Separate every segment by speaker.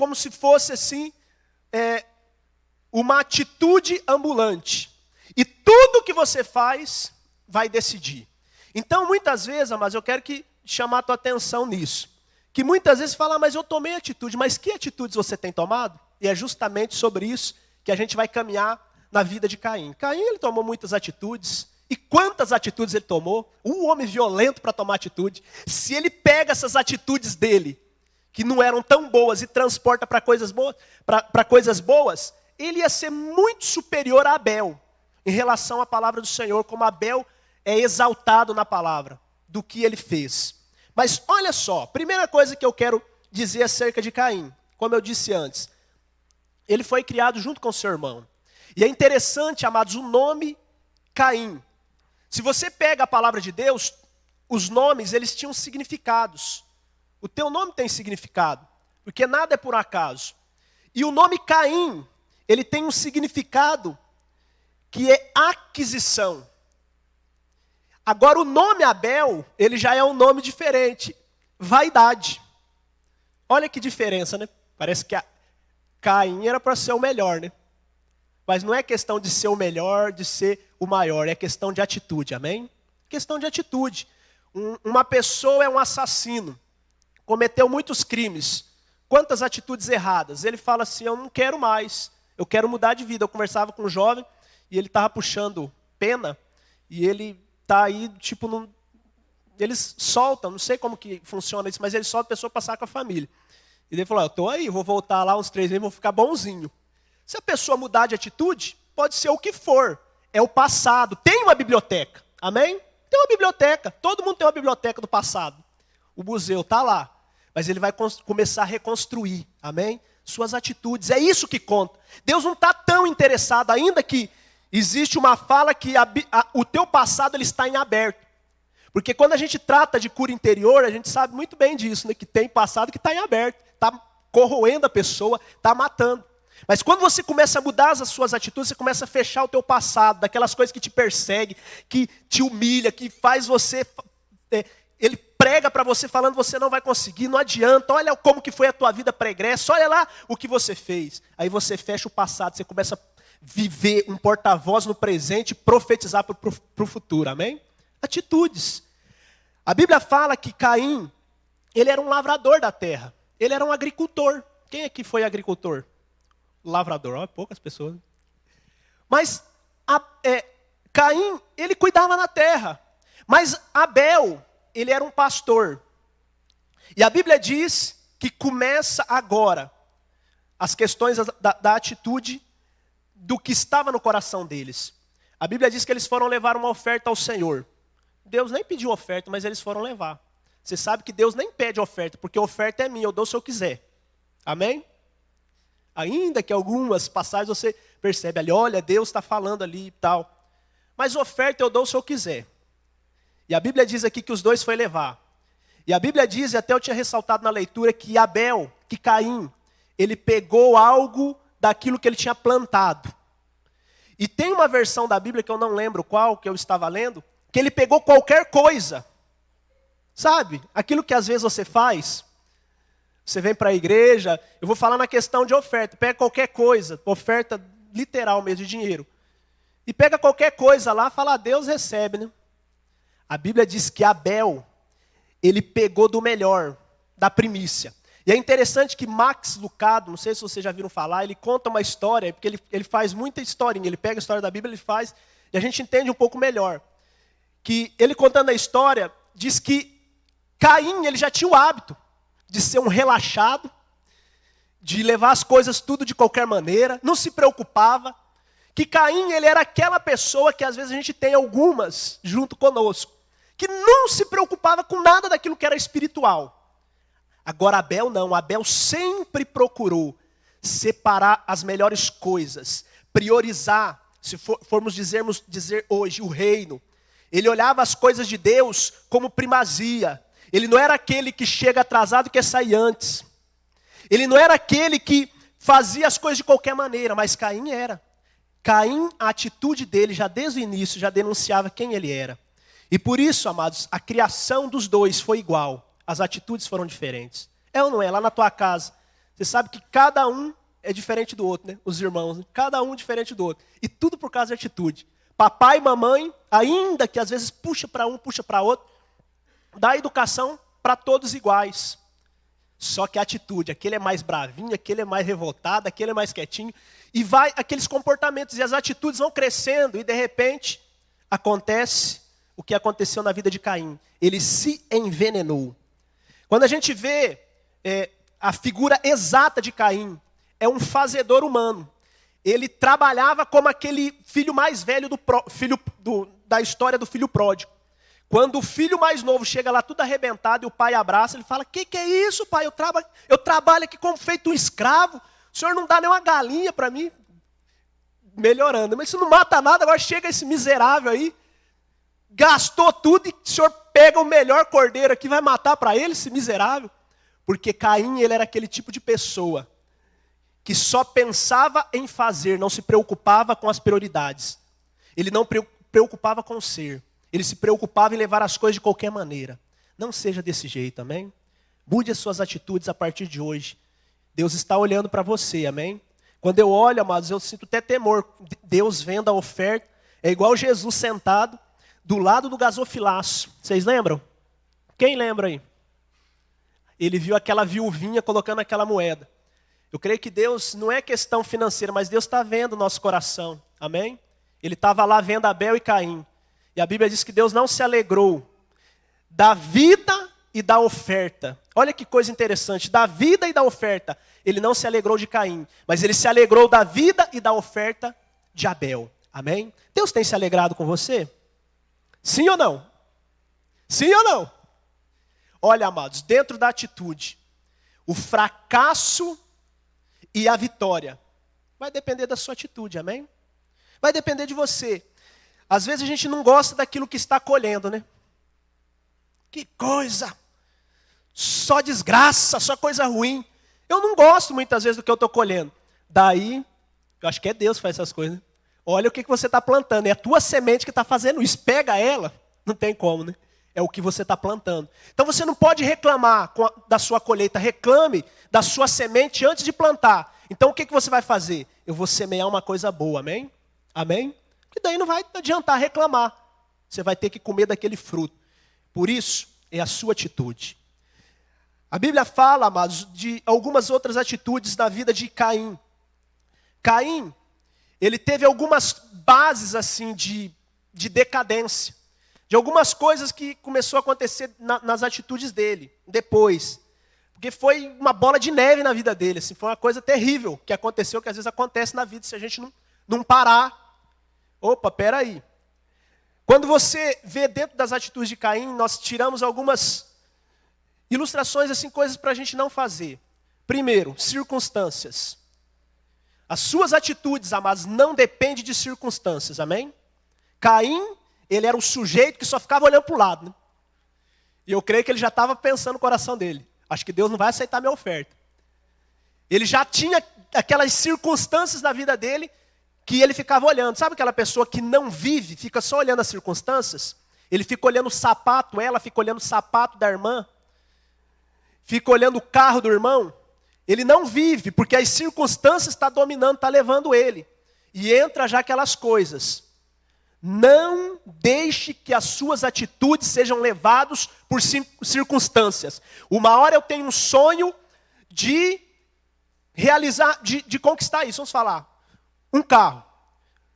Speaker 1: como se fosse assim, uma atitude ambulante. E tudo que você faz vai decidir. Então, muitas vezes, amados, eu quero chamar a tua atenção nisso. Que muitas vezes fala, mas eu tomei atitude. Mas que atitudes você tem tomado? E é justamente sobre isso que a gente vai caminhar na vida de Caim. Caim, ele tomou muitas atitudes. E quantas atitudes ele tomou? Um homem violento para tomar atitude. Se ele pega essas atitudes dele, que não eram tão boas, e transporta para coisas boas, ele ia ser muito superior a Abel, em relação à palavra do Senhor, como Abel é exaltado na palavra, do que ele fez. Mas olha só, primeira coisa que eu quero dizer acerca de Caim, como eu disse antes, ele foi criado junto com seu irmão. E é interessante, amados, o nome Caim. Se você pega a palavra de Deus, os nomes, eles tinham significados. O teu nome tem significado, porque nada é por acaso. E o nome Caim, ele tem um significado que é aquisição. Agora o nome Abel, ele já é um nome diferente, vaidade. Olha que diferença, né? Parece que Caim era para ser o melhor, né? Mas não é questão de ser o melhor, de ser o maior, é questão de atitude, amém? Questão de atitude. Uma pessoa é um assassino, cometeu muitos crimes, quantas atitudes erradas. Ele fala assim, eu não quero mais, eu quero mudar de vida. Eu conversava com um jovem e ele estava puxando pena e ele está aí, tipo, eles soltam, não sei como que funciona isso, mas eles soltam a pessoa passar com a família. E ele falou, eu estou aí, vou voltar lá uns 3 meses, vou ficar bonzinho. Se a pessoa mudar de atitude, pode ser o que for, é o passado. Tem uma biblioteca, amém? Tem uma biblioteca, todo mundo tem uma biblioteca do passado. O museu está lá, mas ele vai começar a reconstruir, amém? Suas atitudes, é isso que conta. Deus não está tão interessado, ainda que existe uma fala que o teu passado ele está em aberto. Porque quando a gente trata de cura interior, a gente sabe muito bem disso, né? Que tem passado que está em aberto, está corroendo a pessoa, está matando. Mas quando você começa a mudar as suas atitudes, você começa a fechar o teu passado, daquelas coisas que te perseguem, que te humilha, que faz você... ele prega para você falando, você não vai conseguir, não adianta, olha como que foi a tua vida pregressa, olha lá o que você fez. Aí você fecha o passado, você começa a viver um porta-voz no presente e profetizar para o futuro, amém? Atitudes. A Bíblia fala que Caim, ele era um lavrador da terra, ele era um agricultor. Quem aqui foi agricultor? Lavrador, ó, poucas pessoas. Mas Caim, ele cuidava da terra. Mas Abel, ele era um pastor. E a Bíblia diz que começa agora as questões da atitude do que estava no coração deles. A Bíblia diz que eles foram levar uma oferta ao Senhor. Deus nem pediu oferta, mas eles foram levar. Você sabe que Deus nem pede oferta, porque a oferta é minha, eu dou se eu quiser. Amém? Ainda que algumas passagens você percebe ali, olha, Deus está falando ali e tal. Mas oferta eu dou se eu quiser. E a Bíblia diz aqui que os dois foi levar. E a Bíblia diz, e até eu tinha ressaltado na leitura, que que Caim, ele pegou algo daquilo que ele tinha plantado. E tem uma versão da Bíblia, que eu não lembro qual, que eu estava lendo, que ele pegou qualquer coisa. Sabe? Aquilo que às vezes você faz... Você vem para a igreja, eu vou falar na questão de oferta. Pega qualquer coisa, oferta literal mesmo de dinheiro. E pega qualquer coisa lá, fala, Deus recebe, né? A Bíblia diz que Abel, ele pegou do melhor, da primícia. E é interessante que Max Lucado, não sei se vocês já viram falar, ele conta uma história, porque ele faz muita historinha. Ele pega a história da Bíblia, ele faz, e a gente entende um pouco melhor. Que ele contando a história, diz que Caim, ele já tinha o hábito de ser um relaxado, de levar as coisas tudo de qualquer maneira, não se preocupava. Que Caim, ele era aquela pessoa que às vezes a gente tem algumas junto conosco, que não se preocupava com nada daquilo que era espiritual. Agora Abel não, Abel sempre procurou separar as melhores coisas, priorizar, se formos dizer hoje, o reino. Ele olhava as coisas de Deus como primazia. Ele não era aquele que chega atrasado e quer sair antes. Ele não era aquele que fazia as coisas de qualquer maneira, mas Caim era. Caim, a atitude dele, já desde o início, já denunciava quem ele era. E por isso, amados, a criação dos dois foi igual. As atitudes foram diferentes. É ou não é? Lá na tua casa, Você sabe que cada um é diferente do outro, né? Os irmãos, né? Cada um diferente do outro. E tudo por causa de atitude. Papai e mamãe, ainda que às vezes puxa para um, puxa para outro, dá educação para todos iguais. Só que a atitude, aquele é mais bravinho, aquele é mais revoltado, aquele é mais quietinho. E vai aqueles comportamentos e as atitudes vão crescendo e de repente acontece o que aconteceu na vida de Caim. Ele se envenenou. Quando a gente vê a figura exata de Caim, é um fazedor humano. Ele trabalhava como aquele filho mais velho da história do filho pródigo. Quando o filho mais novo chega lá tudo arrebentado e o pai abraça, ele fala, que é isso, pai? Eu trabalho aqui como feito um escravo, o senhor não dá nem uma galinha para mim. Melhorando, mas isso não mata nada, agora chega esse miserável aí, gastou tudo e o senhor pega o melhor cordeiro aqui, vai matar para ele, esse miserável. Porque Caim, ele era aquele tipo de pessoa que só pensava em fazer, não se preocupava com as prioridades. Ele não preocupava com o ser. Ele se preocupava em levar as coisas de qualquer maneira. Não seja desse jeito, amém? Mude as suas atitudes a partir de hoje. Deus está olhando para você, amém? Quando eu olho, amados, eu sinto até temor. Deus vendo a oferta. É igual Jesus sentado do lado do gasofilaço. Vocês lembram? Quem lembra aí? Ele viu aquela viuvinha colocando aquela moeda. Eu creio que Deus, não é questão financeira, mas Deus está vendo o nosso coração. Amém? Ele estava lá vendo Abel e Caim. E a Bíblia diz que Deus não se alegrou da vida e da oferta. Olha que coisa interessante. Da vida e da oferta. Ele não se alegrou de Caim. Mas ele se alegrou da vida e da oferta de Abel. Amém? Deus tem se alegrado com você? Sim ou não? Sim ou não? Olha, amados, dentro da atitude, o fracasso e a vitória vai depender da sua atitude, amém? Vai depender de você. Às vezes a gente não gosta daquilo que está colhendo, né? Que coisa! Só desgraça, só coisa ruim. Eu não gosto muitas vezes do que eu estou colhendo. Daí, eu acho que é Deus que faz essas coisas. Olha o que você está plantando. É a tua semente que está fazendo isso. Pega ela. Não tem como, né? É o que você está plantando. Então você não pode reclamar da sua colheita. Reclame da sua semente antes de plantar. Então o que você vai fazer? Eu vou semear uma coisa boa, amém? Amém? Que daí não vai adiantar reclamar. Você vai ter que comer daquele fruto. Por isso, é a sua atitude. A Bíblia fala, amados, de algumas outras atitudes da vida de Caim. Caim, ele teve algumas bases assim de decadência. De algumas coisas que começou a acontecer nas atitudes dele, depois. Porque foi uma bola de neve na vida dele. Assim, foi uma coisa terrível que aconteceu, que às vezes acontece na vida, se a gente não parar. Opa, peraí. Quando você vê dentro das atitudes de Caim, nós tiramos algumas ilustrações, assim, coisas para a gente não fazer. Primeiro, circunstâncias. As suas atitudes, amados, não dependem de circunstâncias, amém? Caim, ele era um sujeito que só ficava olhando para o lado, né? E eu creio que ele já estava pensando no coração dele. Acho que Deus não vai aceitar minha oferta. Ele já tinha aquelas circunstâncias na vida dele que ele ficava olhando. Sabe aquela pessoa que não vive, fica só olhando as circunstâncias? Ele fica olhando o sapato, ela fica olhando o sapato da irmã. Fica olhando o carro do irmão. Ele não vive, porque as circunstâncias estão dominando, estão levando ele. E entra já aquelas coisas. Não deixe que as suas atitudes sejam levadas por circunstâncias. Uma hora eu tenho um sonho de realizar, de conquistar isso. Vamos falar, um carro.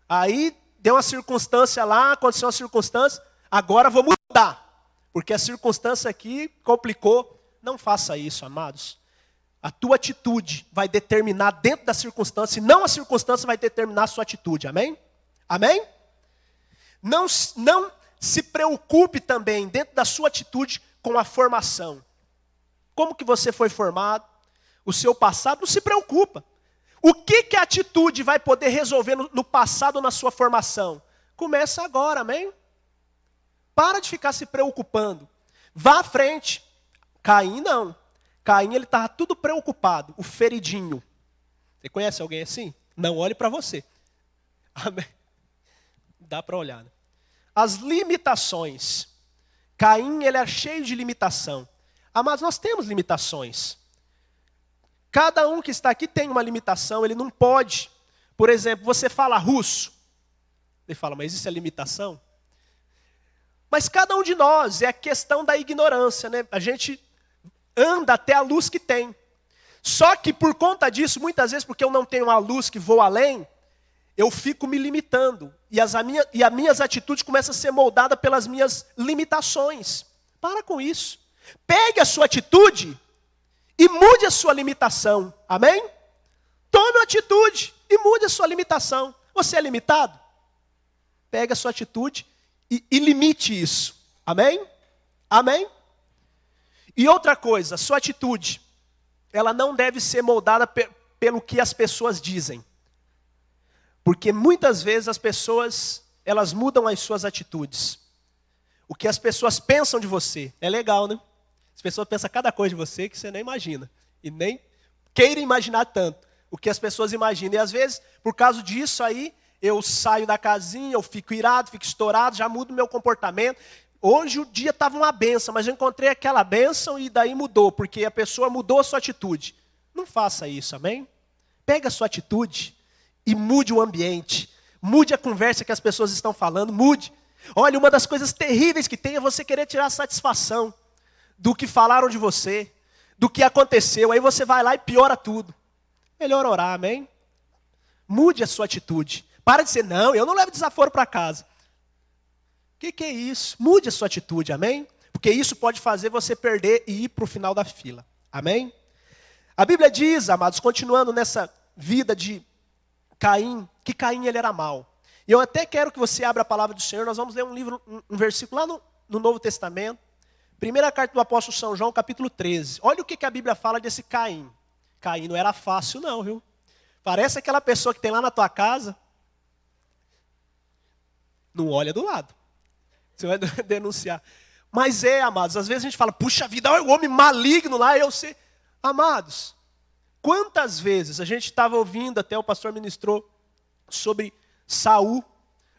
Speaker 1: Aí deu uma circunstância lá, aconteceu uma circunstância, agora vou mudar. Porque a circunstância aqui complicou. Não faça isso, amados. A tua atitude vai determinar dentro da circunstância, e não a circunstância vai determinar a sua atitude, amém? Amém? Não se preocupe também, dentro da sua atitude, com a formação. Como que você foi formado? O seu passado, não se preocupa. O que a atitude vai poder resolver no passado ou na sua formação? Começa agora, amém? Para de ficar se preocupando. Vá à frente. Caim não. Caim, ele estava tudo preocupado. O feridinho. Você conhece alguém assim? Não olhe para você. Amém? Dá para olhar, né? As limitações. Caim, ele é cheio de limitação. Mas nós temos limitações. Cada um que está aqui tem uma limitação, ele não pode. Por exemplo, você fala russo. Ele fala, mas isso é limitação? Mas cada um de nós, é a questão da ignorância, né? A gente anda até a luz que tem. Só que por conta disso, muitas vezes, porque eu não tenho uma luz que voa além, eu fico me limitando. E as minhas atitudes começam a ser moldadas pelas minhas limitações. Para com isso. Pegue a sua atitude e mude a sua limitação. Amém? Tome uma atitude e mude a sua limitação. Você é limitado? Pegue a sua atitude e limite isso. Amém? Amém? E outra coisa, a sua atitude, ela não deve ser moldada pelo que as pessoas dizem. Porque muitas vezes as pessoas, elas mudam as suas atitudes. O que as pessoas pensam de você é legal, né? As pessoas pensam cada coisa de você que você nem imagina. E nem queira imaginar tanto. O que as pessoas imaginam. E às vezes, por causa disso aí, eu saio da casinha, eu fico irado, fico estourado, já mudo meu comportamento. Hoje o dia estava uma bênção, mas eu encontrei aquela bênção e daí mudou, porque a pessoa mudou a sua atitude. Não faça isso, amém? Pega a sua atitude e mude o ambiente. Mude a conversa que as pessoas estão falando, mude. Olha, uma das coisas terríveis que tem é você querer tirar satisfação do que falaram de você, do que aconteceu. Aí você vai lá e piora tudo. Melhor orar, amém? Mude a sua atitude. Para de dizer, não, eu não levo desaforo para casa. O que é isso? Mude a sua atitude, amém? Porque isso pode fazer você perder e ir para o final da fila, amém? A Bíblia diz, amados, continuando nessa vida de Caim, que Caim ele era mau. E eu até quero que você abra a palavra do Senhor, nós vamos ler um versículo lá no Novo Testamento. Primeira carta do apóstolo São João, capítulo 13. Olha o que a Bíblia fala desse Caim. Caim não era fácil não, viu? Parece aquela pessoa que tem lá na tua casa. Não olha do lado. Você vai denunciar. Mas amados, às vezes a gente fala, puxa vida, olha o homem maligno lá, eu sei. Amados, quantas vezes a gente estava ouvindo, até o pastor ministrou, sobre Saul.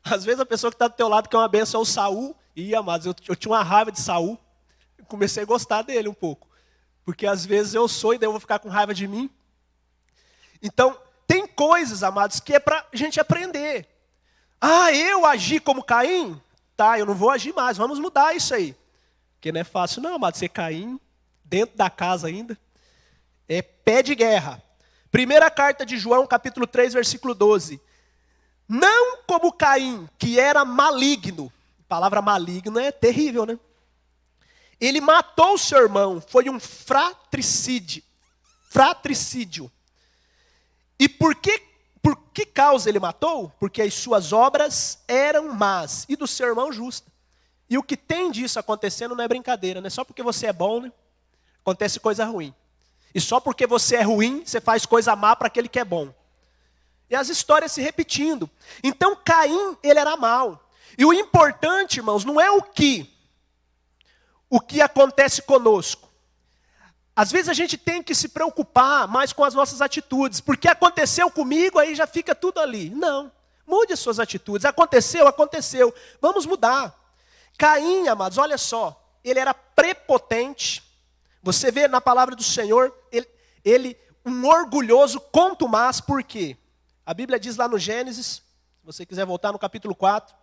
Speaker 1: Às vezes a pessoa que está do teu lado, que é uma benção, é o Saul. E, amados, eu tinha uma raiva de Saul. Comecei a gostar dele um pouco. Porque às vezes eu sou e daí eu vou ficar com raiva de mim. Então, tem coisas, amados, que é para a gente aprender. Ah, eu agi como Caim? Tá, eu não vou agir mais, vamos mudar isso aí. Porque não é fácil não, amado, ser Caim, dentro da casa ainda. É pé de guerra. Primeira carta de João, capítulo 3, versículo 12. Não como Caim, que era maligno. A palavra maligno é terrível, né? Ele matou o seu irmão, foi um fratricídio. E por que causa ele matou? Porque as suas obras eram más e do seu irmão justa. E o que tem disso acontecendo não é brincadeira, não é só porque você é bom, né? Acontece coisa ruim. E só porque você é ruim, você faz coisa má para aquele que é bom. E as histórias se repetindo. Então Caim, ele era mau. E o importante, irmãos, não é o que acontece conosco. Às vezes a gente tem que se preocupar mais com as nossas atitudes. Porque aconteceu comigo, aí já fica tudo ali. Não, mude as suas atitudes. Aconteceu, aconteceu. Vamos mudar. Caim, amados, olha só. Ele era prepotente. Você vê na palavra do Senhor, ele um orgulhoso contumaz. Por quê? A Bíblia diz lá no Gênesis, se você quiser voltar no capítulo 4.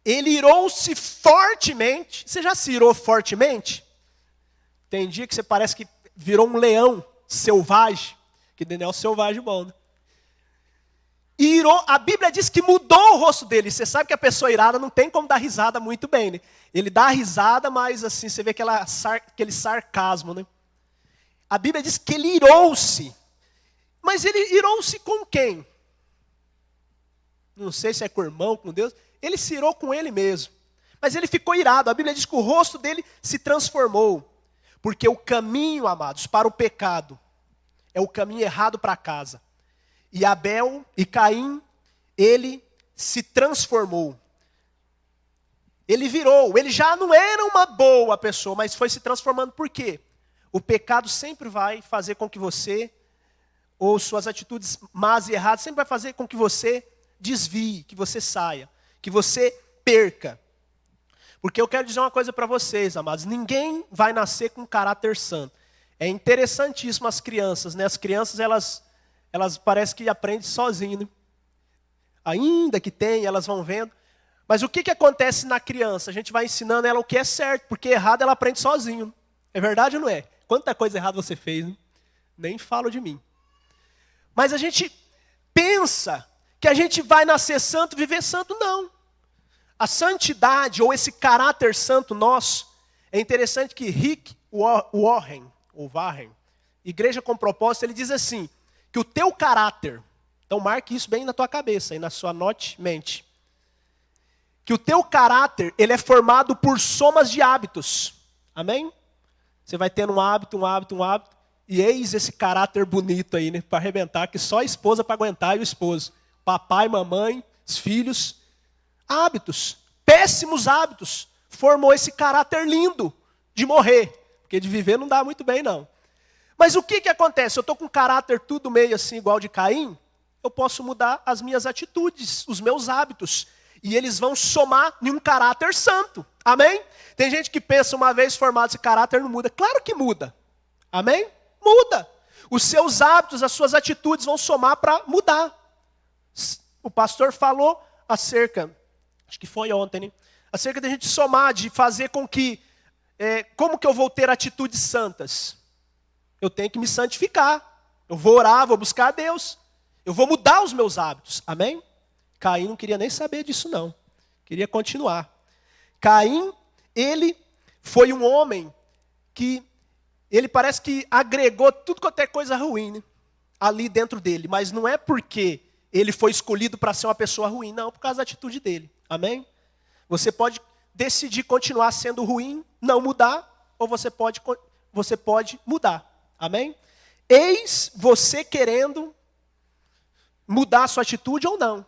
Speaker 1: Ele irou-se fortemente. Você já se irou fortemente? Tem dia que você parece que virou um leão selvagem. Que Daniel é selvagem bom, né? E a Bíblia diz que mudou o rosto dele. Você sabe que a pessoa irada não tem como dar risada muito bem, né? Ele dá risada, mas assim, você vê aquele sarcasmo, né? A Bíblia diz que ele irou-se. Mas ele irou-se com quem? Não sei se é com o irmão, com Deus. Ele se irou com ele mesmo. Mas ele ficou irado. A Bíblia diz que o rosto dele se transformou. Porque o caminho, amados, para o pecado é o caminho errado para casa. E Abel e Caim, ele se transformou. Ele virou. Ele já não era uma boa pessoa, mas foi se transformando. Por quê? O pecado sempre vai fazer com que você, ou suas atitudes más e erradas, sempre vai fazer com que você desvie, que você saia, que você perca. Porque eu quero dizer uma coisa para vocês, amados. Ninguém vai nascer com caráter santo. É interessantíssimo as crianças, né? As crianças, elas parecem que aprendem sozinhas, né? Ainda que tem, elas vão vendo. Mas o que acontece na criança? A gente vai ensinando ela o que é certo, porque errado ela aprende sozinho. É verdade ou não é? Quanta coisa errada você fez, né? Nem falo de mim. Mas a gente pensa que a gente vai nascer santo, viver santo, não. A santidade, ou esse caráter santo nosso, é interessante que Rick Warren, Igreja com Propósito, ele diz assim, que o teu caráter, então marque isso bem na tua cabeça, e na sua mente, que o teu caráter, ele é formado por somas de hábitos, amém? Você vai tendo um hábito, e eis esse caráter bonito aí, né, para arrebentar, que só a esposa para aguentar e o esposo, papai, mamãe, os filhos, hábitos, péssimos hábitos, formou esse caráter lindo de morrer, porque de viver não dá muito bem não. Mas o que acontece? Eu estou com um caráter tudo meio assim, igual de Caim, eu posso mudar as minhas atitudes, os meus hábitos, e eles vão somar em um caráter santo, amém? Tem gente que pensa, uma vez formado esse caráter não muda, claro que muda, amém? Muda, os seus hábitos, as suas atitudes vão somar para mudar. O pastor falou acerca, acho que foi ontem, né? Acerca de a gente somar, de fazer com que, como que eu vou ter atitudes santas? Eu tenho que me santificar, eu vou orar, vou buscar a Deus, eu vou mudar os meus hábitos, amém? Caim não queria nem saber disso não, queria continuar. Caim, ele foi um homem que, ele parece que agregou tudo quanto é coisa ruim, né? Ali dentro dele, mas não é porque ele foi escolhido para ser uma pessoa ruim, não, por causa da atitude dele, amém? Você pode decidir continuar sendo ruim, não mudar, ou você pode mudar, amém? Eis você querendo mudar a sua atitude ou não,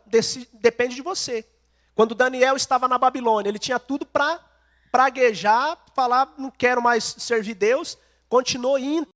Speaker 1: depende de você. Quando Daniel estava na Babilônia, ele tinha tudo para praguejar, falar, não quero mais servir Deus, continuou indo